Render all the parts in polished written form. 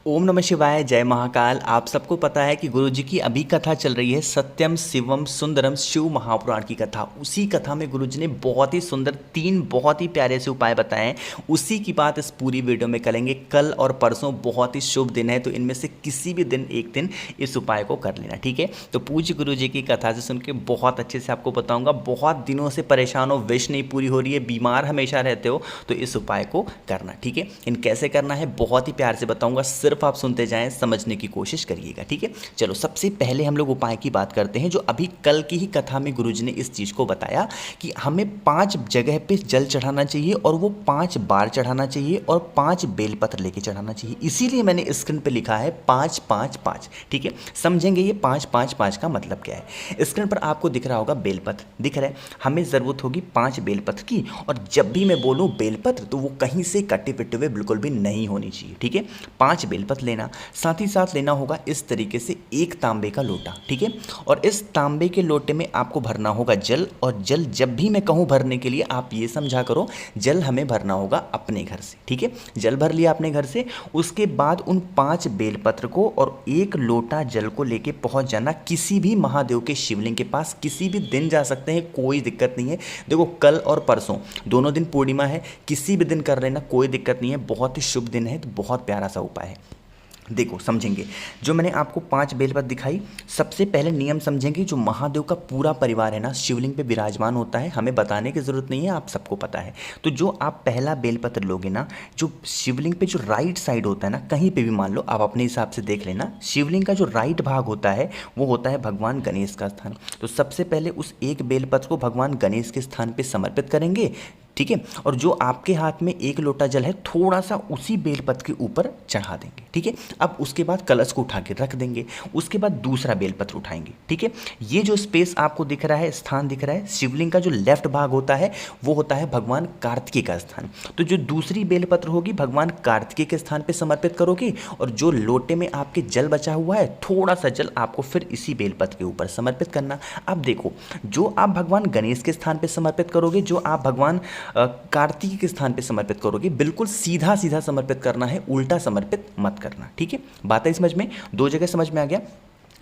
ओम नमः शिवाय, जय महाकाल। आप सबको पता है कि गुरुजी की अभी कथा चल रही है सत्यम शिवम सुंदरम शिव महापुराण की कथा। उसी कथा में गुरुजी ने बहुत ही सुंदर तीन बहुत ही प्यारे से उपाय बताए हैं। उसी की बात इस पूरी वीडियो में करेंगे। कल और परसों बहुत ही शुभ दिन है, तो इनमें से किसी भी दिन एक दिन इस उपाय को कर लेना, ठीक है। तो पूज्य गुरुजी की कथा से सुन के बहुत अच्छे से आपको बताऊँगा। बहुत दिनों से परेशान हो, विश नहीं पूरी हो रही है, बीमार हमेशा रहते हो, तो इस उपाय को करना, ठीक है। इन कैसे करना है बहुत ही प्यार से बताऊँगा, सिर्फ आप सुनते जाएं, समझने की कोशिश करिएगा, ठीक है। चलो सबसे पहले हम लोग उपाय की बात करते हैं। जो अभी कल की ही कथा में गुरुजी ने इस चीज़ को बताया कि हमें 5 जगह पे जल चढ़ाना चाहिए और वो 5 बार चढ़ाना चाहिए और 5 बेलपत्र लेके चढ़ाना चाहिए। इसीलिए मैंने स्क्रीन पे लिखा है 5 5 5, ठीक है। समझेंगे ये 5 5 5 का मतलब क्या है। स्क्रीन पर आपको दिख रहा होगा बेलपत्र दिख रहा है। हमें ज़रूरत होगी 5 बेलपत्र की, और जब भी मैं बोलूँ बेलपत्र तो वो कहीं से कटे पिटे हुए बिल्कुल भी नहीं होनी चाहिए, ठीक है। 5 बेलपत्र लेना, साथ ही साथ लेना होगा इस तरीके से एक तांबे का लोटा, ठीक है। और इस तांबे के लोटे में आपको भरना होगा जल, और जल जब भी मैं कहूँ भरने के लिए आप ये समझा करो, जल हमें भरना होगा अपने घर से, ठीक है। जल भर लिया अपने घर से, उसके बाद उन 5 बेलपत्र को और एक लोटा जल को लेके पहुंच जाना किसी भी महादेव के शिवलिंग के पास। किसी भी दिन जा सकते हैं, कोई दिक्कत नहीं है। देखो कल और परसों दोनों दिन पूर्णिमा है, किसी भी दिन कर लेना, कोई दिक्कत नहीं है। बहुत ही शुभ दिन है, तो बहुत प्यारा सा उपाय है। देखो समझेंगे, जो मैंने आपको 5 बेलपत्र दिखाई, सबसे पहले नियम समझेंगे। जो महादेव का पूरा परिवार है ना, शिवलिंग पे विराजमान होता है, हमें बताने की ज़रूरत नहीं है, आप सबको पता है। तो जो आप पहला बेलपत्र लोगे ना, जो शिवलिंग पे जो राइट साइड होता है ना, कहीं पे भी मान लो, आप अपने हिसाब से देख लेना, शिवलिंग का जो राइट भाग होता है वो होता है भगवान गणेश का स्थान। तो सबसे पहले उस एक बेलपत्र को भगवान गणेश के स्थान पर समर्पित करेंगे, ठीक है। और जो आपके हाथ में एक लोटा जल है, थोड़ा सा उसी बेलपत्र के ऊपर चढ़ा देंगे, ठीक है। अब उसके बाद कलश को उठा के रख देंगे, उसके बाद दूसरा बेलपत्र उठाएंगे, ठीक है। ये जो स्पेस आपको दिख रहा है, स्थान दिख रहा है, शिवलिंग का जो लेफ्ट भाग होता है वो होता है भगवान कार्तिकेय का स्थान। तो जो दूसरी बेलपत्र होगी भगवान कार्तिकेय के स्थान पर समर्पित करोगे, और जो लोटे में आपके जल बचा हुआ है, थोड़ा सा जल आपको फिर इसी बेलपत्र के ऊपर समर्पित करना। अब देखो, जो आप भगवान गणेश के स्थान पर समर्पित करोगे, जो आप भगवान कार्तिक के स्थान पे समर्पित करोगे, बिल्कुल सीधा सीधा समर्पित करना है, उल्टा समर्पित मत करना, ठीक है। बात है समझ में, 2 जगह समझ में आ गया।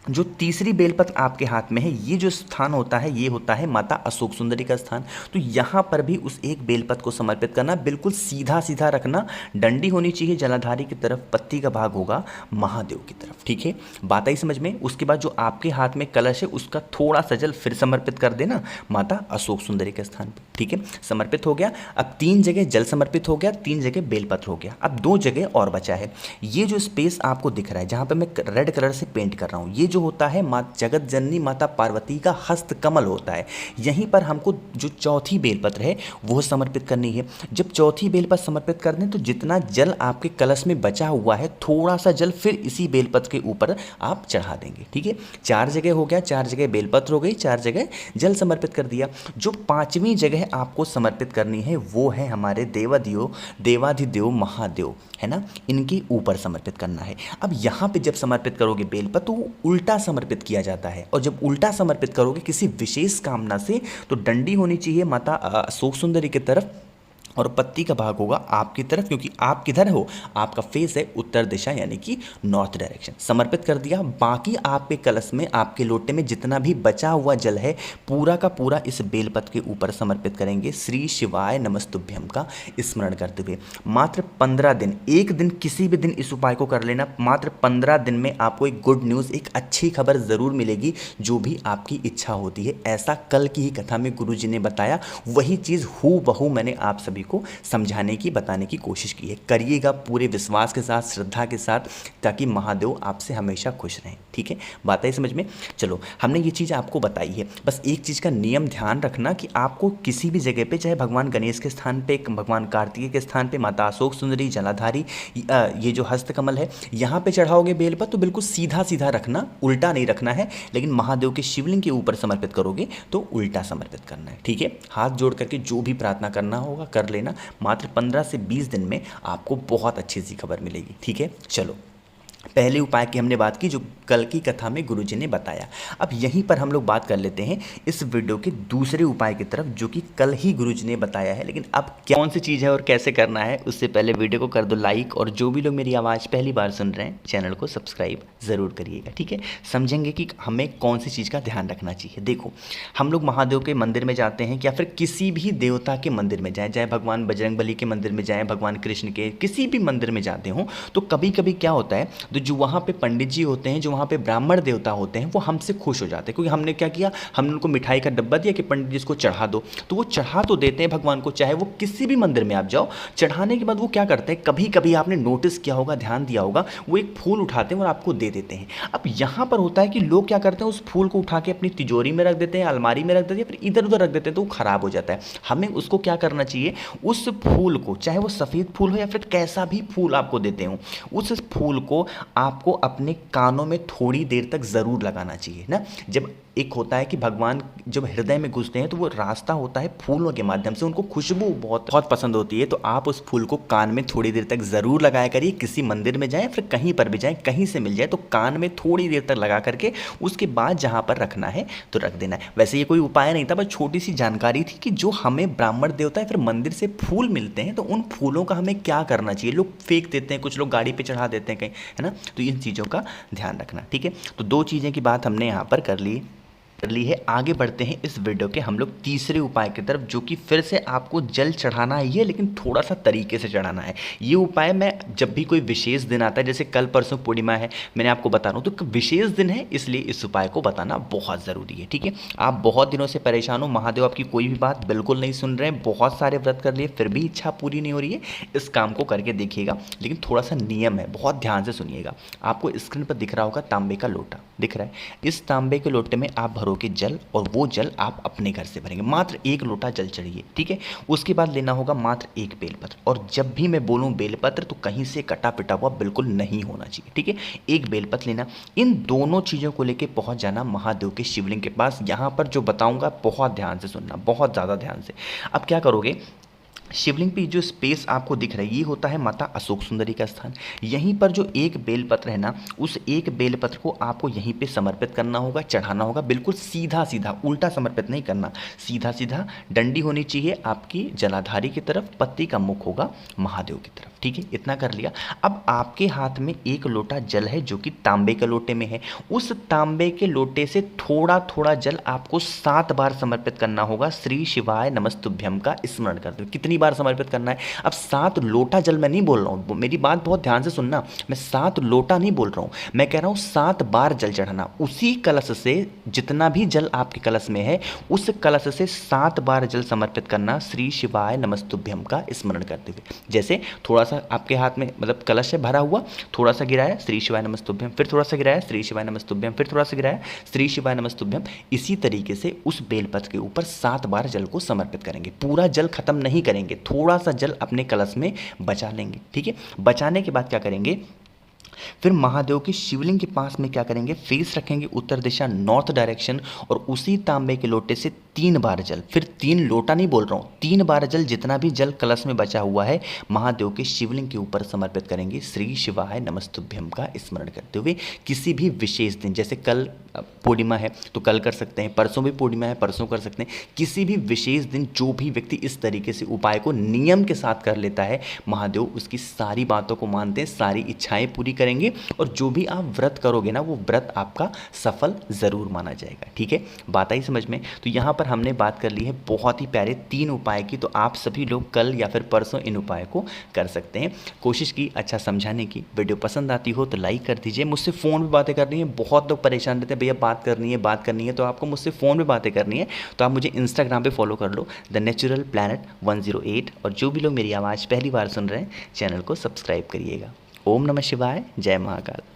जो तीसरी बेलपत्र आपके हाथ में है, ये जो स्थान होता है ये होता है माता अशोक सुंदरी का स्थान। तो यहाँ पर भी उस एक बेलपत्र को समर्पित करना, बिल्कुल सीधा सीधा रखना, डंडी होनी चाहिए जलाधारी की तरफ, पत्ती का भाग होगा महादेव की तरफ, ठीक है। बात आई समझ में। उसके बाद जो आपके हाथ में कलश है उसका थोड़ा सा जल फिर समर्पित कर देना माता अशोक सुंदरी के स्थान पर, ठीक है। समर्पित हो गया। अब 3 जगह जल समर्पित हो गया, 3 जगह बेलपत्र हो गया। अब 2 जगह और बचा है। ये जो स्पेस आपको दिख रहा है, जहाँ पर मैं रेड कलर से पेंट कर रहा हूँ, ये जो होता है जगत जननी माता पार्वती का हस्त कमल होता है। यहीं पर हमको जो चौथी बेलपत्र है वो समर्पित करनी है। जब चौथी बेलपत्र समर्पित कर दें, तो जितना जल आपके कलश में बचा हुआ है, थोड़ा सा जल फिर इसी बेलपत्र के ऊपर आप चढ़ा देंगे, ठीक है। 4 जगह हो गया, 4 जगह बेलपत्र हो गई, 4 जगह जल समर्पित कर दिया। जो 5वीं जगह आपको समर्पित करनी है वो है हमारे देवाधिदेव महादेव, है ना, इनके ऊपर समर्पित करना है। अब यहाँ पे जब समर्पित करोगे बेलपत्र, तो उल्टा समर्पित किया जाता है, और जब उल्टा समर्पित करोगे किसी विशेष कामना से, तो डंडी होनी चाहिए माता अशोक सुंदरी की तरफ, और पत्ती का भाग होगा आपकी तरफ, क्योंकि आप किधर हो, आपका फेस है उत्तर दिशा, यानी कि नॉर्थ डायरेक्शन। समर्पित कर दिया। बाकी आपके कलश में, आपके लोटे में जितना भी बचा हुआ जल है, पूरा का पूरा इस बेलपत्र के ऊपर समर्पित करेंगे, श्री शिवाय नमस्तुभ्यम का स्मरण करते हुए। मात्र 15 दिन, एक दिन किसी भी दिन इस उपाय को कर लेना। मात्र 15 दिन में आपको एक गुड न्यूज़, एक अच्छी खबर ज़रूर मिलेगी, जो भी आपकी इच्छा होती है। ऐसा कल की ही कथा में गुरुजी ने बताया, वही चीज़ हूबहू मैंने आप सभी को समझाने की, बताने की कोशिश की है। करिएगा पूरे विश्वास के साथ, श्रद्धा के साथ, ताकि महादेव आपसे हमेशा खुश रहें, ठीक है। बात है समझ में। चलो, हमने ये चीज़ आपको बताई है। बस एक चीज़ का नियम ध्यान रखना कि आपको किसी भी जगह पे, चाहे भगवान गणेश के स्थान पे, भगवान कार्तिकेय के स्थान पे, माता अशोक सुंदरी, जलाधारी, ये जो हस्तकमल है, यहाँ पे चढ़ाओगे बेलपत्र, तो बिल्कुल सीधा सीधा रखना, उल्टा नहीं रखना है। लेकिन महादेव के शिवलिंग के ऊपर समर्पित करोगे तो उल्टा समर्पित करना है, ठीक है। हाथ जोड़ करके जो भी प्रार्थना करना होगा कर लेना। मात्र 15 से 20 दिन में आपको बहुत अच्छी सी खबर मिलेगी, ठीक है। चलो, पहले उपाय की हमने बात की जो कल की कथा में गुरुजी ने बताया। अब यहीं पर हम लोग बात कर लेते हैं इस वीडियो के दूसरे उपाय की तरफ जो कि कल ही गुरुजी ने बताया है। लेकिन अब कौन सी चीज़ है और कैसे करना है उससे पहले वीडियो को कर दो लाइक, और जो भी लोग मेरी आवाज़ पहली बार सुन रहे हैं चैनल को सब्सक्राइब ज़रूर करिएगा, ठीक है। समझेंगे कि हमें कौन सी चीज़ का ध्यान रखना चाहिए। देखो, हम लोग महादेव के मंदिर में जाते हैं या फिर किसी भी देवता के मंदिर में जाएँ, चाहे भगवान बजरंगबली के मंदिर में जाएँ, भगवान कृष्ण के किसी भी मंदिर में जाते हों, तो कभी कभी क्या होता है जो वहाँ पे पंडित जी होते हैं, जो वहाँ पे ब्राह्मण देवता होते हैं, वो हमसे खुश हो जाते हैं क्योंकि हमने क्या किया, हमने उनको मिठाई का डब्बा दिया कि पंडित जी इसको चढ़ा दो, तो वो चढ़ा तो देते हैं भगवान को, चाहे वो किसी भी मंदिर में आप जाओ। चढ़ाने के बाद वो क्या करते हैं, कभी कभी आपने नोटिस किया होगा, ध्यान दिया होगा, वो एक फूल उठाते हैं और आपको दे देते हैं। अब यहाँ पर होता है कि लोग क्या करते हैं, उस फूल को उठा के अपनी तिजोरी में रख देते हैं, अलमारी में रख देते हैं, फिर इधर उधर रख देते हैं, तो वो खराब हो जाता है। हमें उसको क्या करना चाहिए, उस फूल को, चाहे वो सफ़ेद फूल हो या फिर कैसा भी फूल आपको देते हो, उस फूल को आपको अपने कानों में थोड़ी देर तक ज़रूर लगाना चाहिए ना। जब एक होता है कि भगवान जब हृदय में घुसते हैं तो वो रास्ता होता है फूलों के माध्यम से, उनको खुशबू बहुत बहुत पसंद होती है, तो आप उस फूल को कान में थोड़ी देर तक ज़रूर लगाया करिए। किसी मंदिर में जाएं, फिर कहीं पर भी जाएं, कहीं से मिल जाए तो कान में थोड़ी देर तक लगा करके उसके बाद जहाँ पर रखना है तो रख देना है। वैसे ये कोई उपाय नहीं था, बस छोटी सी जानकारी थी कि जो हमें ब्राह्मण देवता है फिर मंदिर से फूल मिलते हैं, तो उन फूलों का हमें क्या करना चाहिए। लोग फेंक देते हैं, कुछ लोग गाड़ी पर चढ़ा देते हैं कहीं, है ना, तो इन चीज़ों का ध्यान रखना, ठीक है। तो दो चीज़ें की बात हमने यहाँ पर कर ली है। आगे बढ़ते हैं इस वीडियो के हम लोग तीसरे उपाय की तरफ, जो कि फिर से आपको जल चढ़ाना ही है, लेकिन थोड़ा सा तरीके से चढ़ाना है। ये उपाय मैं जब भी कोई विशेष दिन आता है, जैसे कल परसों पूर्णिमा है, मैंने आपको बता रहा हूँ, तो विशेष दिन है इसलिए इस उपाय को बताना बहुत ज़रूरी है, ठीक है। आप बहुत दिनों से परेशान हो, महादेव आपकी कोई भी बात बिल्कुल नहीं सुन रहे हैं, बहुत सारे व्रत कर लिए फिर भी इच्छा पूरी नहीं हो रही है, इस काम को करके देखिएगा। लेकिन थोड़ा सा नियम है, बहुत ध्यान से सुनिएगा। आपको स्क्रीन पर दिख रहा होगा तांबे का लोटा दिख रहा है, इस तांबे के लोटे में आप भरो के जल, और वो जल आप अपने घर से भरेंगे। मात्र एक लोटा जल चढ़िए, ठीक है। उसके बाद लेना होगा मात्र एक बेलपत्र, और जब भी मैं बोलूं बेलपत्र तो कहीं से कटा पिटा हुआ बिल्कुल नहीं होना चाहिए, ठीक है। एक बेलपत्र लेना, इन दोनों चीज़ों को लेके पहुंच जाना महादेव के शिवलिंग के पास। यहाँ पर जो बताऊंगा बहुत ध्यान से सुनना, बहुत ज़्यादा ध्यान से। अब क्या करोगे, शिवलिंग पे जो स्पेस आपको दिख रहा है ये होता है माता अशोक सुंदरी का स्थान। यहीं पर जो एक बेलपत्र है ना, उस एक बेलपत्र को आपको यहीं पे समर्पित करना होगा, चढ़ाना होगा। बिल्कुल सीधा सीधा, उल्टा समर्पित नहीं करना, सीधा सीधा। डंडी होनी चाहिए आपकी जलाधारी की तरफ, पत्ती का मुख होगा महादेव की तरफ, ठीक है। इतना कर लिया। अब आपके हाथ में एक लोटा जल है जो कि तांबे के लोटे में है। उस तांबे के लोटे से थोड़ा थोड़ा जल आपको 7 बार समर्पित करना होगा, श्री शिवाय नमस्तुभ्यम का स्मरण करते हुए। कितनी बार समर्पित करना है, अब 7 लोटा जल मैं नहीं बोल रहा हूँ, मेरी बात बहुत ध्यान से सुनना, मैं 7 लोटा नहीं बोल रहा हूँ, मैं कह रहा हूँ 7 बार जल चढ़ाना। उसी कलश से जितना भी जल आपके कलश में है, उस कलश से 7 बार जल समर्पित करना, श्री शिवाय नमस्तुभ्यम का स्मरण करते हुए। जैसे थोड़ा सा आपके हाथ में मतलब कलश है भरा हुआ, थोड़ा सा गिराया श्री शिवाय नमस्तुभ्यम, फिर थोड़ा सा गिराया श्री शिवाय नमस्तुभ्यम, फिर थोड़ा सा गिराया श्री शिवाय नमस्तुभ्यम। इसी तरीके से उस बेलपत्र के ऊपर 7 बार जल को समर्पित करेंगे। पूरा जल खत्म नहीं करेंगे, थोड़ा सा जल अपने कलश में बचा लेंगे, ठीक है। बचाने के बाद क्या करेंगे, फिर महादेव के शिवलिंग के पास में क्या करेंगे, फेस रखेंगे उत्तर दिशा, नॉर्थ डायरेक्शन, और उसी तांबे के लोटे से 3 बार जल, फिर 3 लोटा नहीं बोल रहा हूँ, 3 बार जल, जितना भी जल कलश में बचा हुआ है महादेव के शिवलिंग के ऊपर समर्पित करेंगे, श्री शिवाय नमस्तुभ्यम का स्मरण करते हुए। किसी भी विशेष दिन, जैसे कल पूर्णिमा है तो कल कर सकते हैं, परसों भी पूर्णिमा है परसों कर सकते हैं, किसी भी विशेष दिन जो भी व्यक्ति इस तरीके से उपाय को नियम के साथ कर लेता है, महादेव उसकी सारी बातों को मानते हैं, सारी इच्छाएं पूरी करेंगे, और जो भी आप व्रत करोगे ना वो व्रत आपका सफल ज़रूर माना जाएगा, ठीक है। बात आई समझ में। तो यहाँ पर हमने बात कर ली है बहुत ही प्यारे 3 उपाय की, तो आप सभी लोग कल या फिर परसों इन उपाय को कर सकते हैं। कोशिश की अच्छा समझाने की। वीडियो पसंद आती हो तो लाइक कर दीजिए। मुझसे फ़ोन पर बातें करनी है, बहुत लोग परेशान रहते हैं भैया बात करनी है, तो आपको मुझसे फ़ोन पे बातें करनी है तो आप मुझे इंस्टाग्राम पे फॉलो कर लो, द नेचुरल प्लैनेट 108। और जो भी लोग मेरी आवाज़ पहली बार सुन रहे हैं चैनल को सब्सक्राइब करिएगा। ओम नमः शिवाय, जय महाकाल।